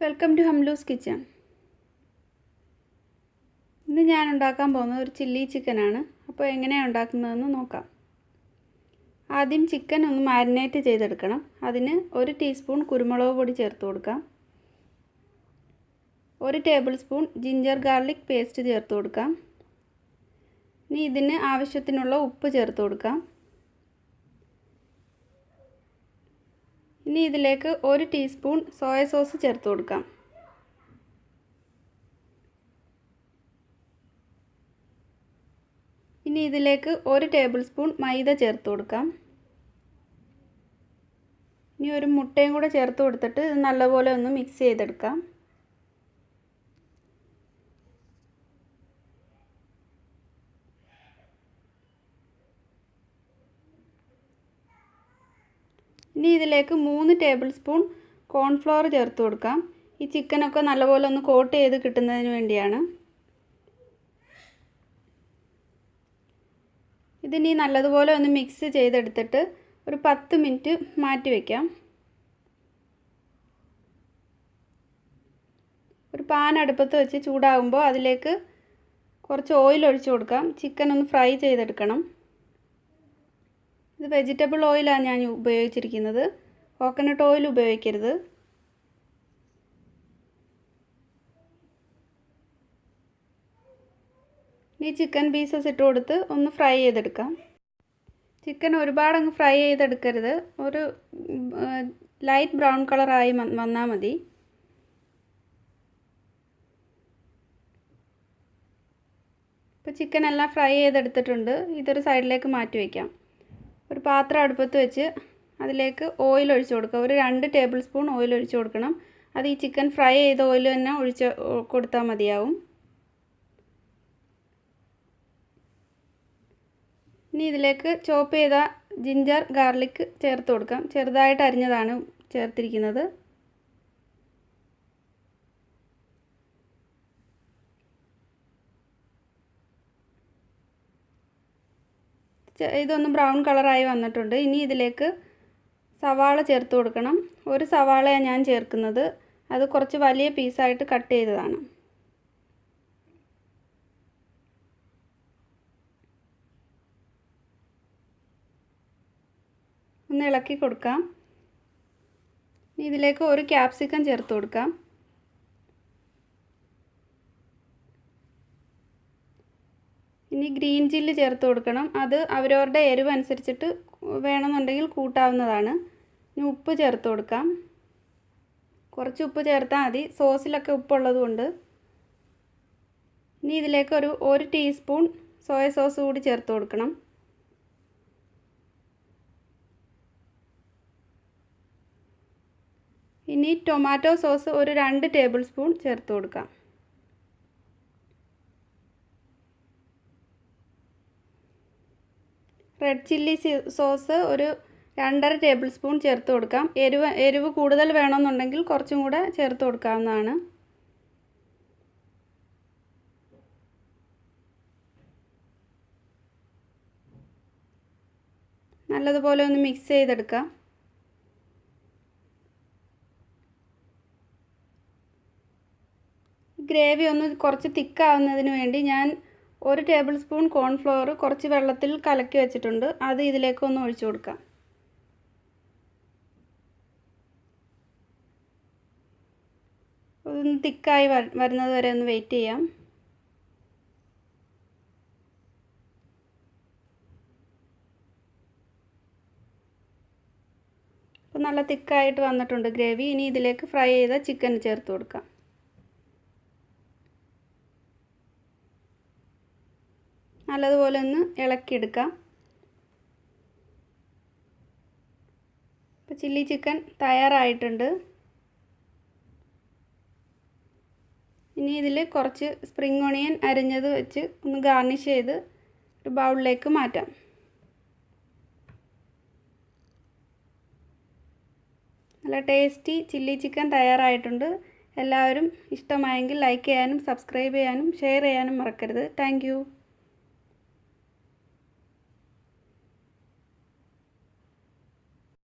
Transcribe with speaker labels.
Speaker 1: Welcome to ഹംലൂസ് kitchen. ഇന്ന് ഞാൻ ഉണ്ടാക്കാൻ പോകുന്നത് ഒരു ചില്ലി ചിക്കനാണ്. അപ്പോൾ എങ്ങനെയാണ് ഉണ്ടാക്കുന്നതെന്ന് നോക്കാം. ആദ്യം ചിക്കൻ ഒന്ന് മാരിനേറ്റ് ചെയ്തെടുക്കണം. അതിന് 1 ടീസ്പൂൺ കുരുമുളക് പൊടി ചേർത്ത് കൊടുക്കാം. 1 table spoon ginger garlic paste ചേർത്ത് കൊടുക്കാം. ഇനി ഇതിന് ആവശ്യത്തിനുള്ള ഉപ്പ് ചേർത്ത് കൊടുക്കാം. ഇനി ഇതിലേക്ക് 1 ടീസ്പൂൺ സോയ സോസ് ചേർത്ത് കൊടുക്കാം. ഇനി ഇതിലേക്ക് 1 ടേബിൾ സ്പൂൺ മൈദ ചേർത്ത് കൊടുക്കാം. ഇനി ഒരു മുട്ടയും കൂടെ ചേർത്ത് കൊടുത്തിട്ട് ഇത് നല്ലപോലെ ഒന്ന് മിക്സ് ചെയ്തെടുക്കാം. ഇനി ഇതിലേക്ക് 3 ടേബിൾ സ്പൂൺ കോൺഫ്ലവർ ചേർത്ത് കൊടുക്കാം. ഈ ചിക്കനൊക്കെ നല്ലപോലെ ഒന്ന് കോട്ട് ചെയ്ത് കിട്ടുന്നതിന് വേണ്ടിയാണ്. ഇതിനി നല്ലതുപോലെ ഒന്ന് മിക്സ് ചെയ്തെടുത്തിട്ട് ഒരു 10 മിനിറ്റ് മാറ്റി വയ്ക്കാം. ഒരു പാൻ അടുപ്പത്ത് വെച്ച് ചൂടാകുമ്പോൾ അതിലേക്ക് കുറച്ച് ഓയിൽ ഒഴിച്ചു കൊടുക്കാം. ചിക്കൻ ഒന്ന് ഫ്രൈ ചെയ്തെടുക്കണം. ഇത് വെജിറ്റബിൾ ഓയിലാണ് ഞാൻ ഉപയോഗിച്ചിരിക്കുന്നത്. കോക്കനട്ട് ഓയിൽ ഉപയോഗിക്കരുത്. ഇനി ചിക്കൻ പീസസ് ഇട്ട് കൊടുത്ത് ഒന്ന് ഫ്രൈ ചെയ്തെടുക്കാം. ചിക്കൻ ഒരുപാട് അങ്ങ് ഫ്രൈ ചെയ്തെടുക്കരുത്. ഒരു ലൈറ്റ് ബ്രൗൺ കളറായി വന്നാൽ മതി. ഇപ്പോൾ ചിക്കൻ എല്ലാം ഫ്രൈ ചെയ്തെടുത്തിട്ടുണ്ട്. ഇതൊരു സൈഡിലേക്ക് മാറ്റി വയ്ക്കാം. ഒരു പാത്രം അടുപ്പത്ത് വെച്ച് അതിലേക്ക് ഓയിൽ ഒഴിച്ചു കൊടുക്കുക. ഒരു 2 ടേബിൾ സ്പൂൺ ഓയിൽ ഒഴിച്ചു കൊടുക്കണം. അത് ഈ ചിക്കൻ ഫ്രൈ ചെയ്ത ഓയിൽ തന്നെ ഒഴിച്ച് കൊടുത്താൽ മതിയാവും. ഇനി ഇതിലേക്ക് ചോപ്പ് ചെയ്ത ജിഞ്ചർ ഗാർലിക് ചേർത്ത് കൊടുക്കാം. ചെറുതായിട്ട് അരിഞ്ഞതാണ് ചേർത്തിരിക്കുന്നത്. ഇതൊന്ന് ബ്രൗൺ കളറായി വന്നിട്ടുണ്ട്. ഇനി ഇതിലേക്ക് സവാള ചേർത്ത് കൊടുക്കണം. ഒരു സവാളയാണ് ഞാൻ ചേർക്കുന്നത്. അത് കുറച്ച് വലിയ പീസായിട്ട് കട്ട് ചെയ്തതാണ്. ഒന്ന് ഇളക്കി കൊടുക്കാം. ഇതിലേക്ക് ഒരു ക്യാപ്സിക്കം ചേർത്ത് കൊടുക്കാം. ഇനി ഗ്രീൻ ചില്ലി ചേർത്ത് കൊടുക്കണം. അത് അവരവരുടെ എരിവ് അനുസരിച്ചിട്ട് വേണമെന്നുണ്ടെങ്കിൽ കൂട്ടാവുന്നതാണ്. ഇനി ഉപ്പ് ചേർത്ത് കൊടുക്കാം. കുറച്ച് ഉപ്പ് ചേർത്താൽ മതി. സോസിലൊക്കെ ഉപ്പുള്ളത് കൊണ്ട്. ഇനി ഇതിലേക്ക് ഒരു 1 ടീസ്പൂൺ സോയ സോസ് കൂടി ചേർത്ത് കൊടുക്കണം. ഇനി ടൊമാറ്റോ സോസ് ഒരു 2 ടേബിൾ സ്പൂൺ ചേർത്ത് കൊടുക്കാം. റെഡ് ചില്ലി സോസ് ഒരു 2.5 ടേബിൾ സ്പൂൺ ചേർത്ത് കൊടുക്കാം. എരിവ് കൂടുതൽ വേണമെന്നുണ്ടെങ്കിൽ കുറച്ചും കൂടെ ചേർത്ത് കൊടുക്കാവുന്നതാണ്. നല്ലതുപോലെ ഒന്ന് മിക്സ് ചെയ്തെടുക്കാം. ഗ്രേവി ഒന്ന് കുറച്ച് തിക്കാവുന്നതിന് വേണ്ടി ഞാൻ 1 ടേബിൾ സ്പൂൺ കോൺഫ്ലവർ കുറച്ച് വെള്ളത്തിൽ കലക്കി വെച്ചിട്ടുണ്ട്. അത് ഇതിലേക്കൊന്ന് ഒഴിച്ചു കൊടുക്കാം. അതൊന്ന് തിക്കായി വരുന്നത് വരെ ഒന്ന് വെയിറ്റ് ചെയ്യാം. അപ്പോൾ നല്ല തിക്കായിട്ട് വന്നിട്ടുണ്ട് ഗ്രേവി. ഇനി ഇതിലേക്ക് ഫ്രൈ ചെയ്ത ചിക്കൻ ചേർത്ത് കൊടുക്കാം. നല്ലതുപോലെ ഒന്ന് ഇളക്കിയെടുക്കാം. ഇപ്പോൾ ചില്ലി ചിക്കൻ തയ്യാറായിട്ടുണ്ട്. ഇനി ഇതിൽ കുറച്ച് സ്പ്രിംഗ് ഓണിയൻ അരിഞ്ഞത് വെച്ച് ഒന്ന് ഗാർണിഷ് ചെയ്ത് ഒരു ബൗളിലേക്ക് മാറ്റാം. നല്ല ടേസ്റ്റി ചില്ലി ചിക്കൻ തയ്യാറായിട്ടുണ്ട്. എല്ലാവരും ഇഷ്ടമായെങ്കിൽ ലൈക്ക് ചെയ്യാനും സബ്സ്ക്രൈബ് ചെയ്യാനും ഷെയർ ചെയ്യാനും മറക്കരുത്. Thank you.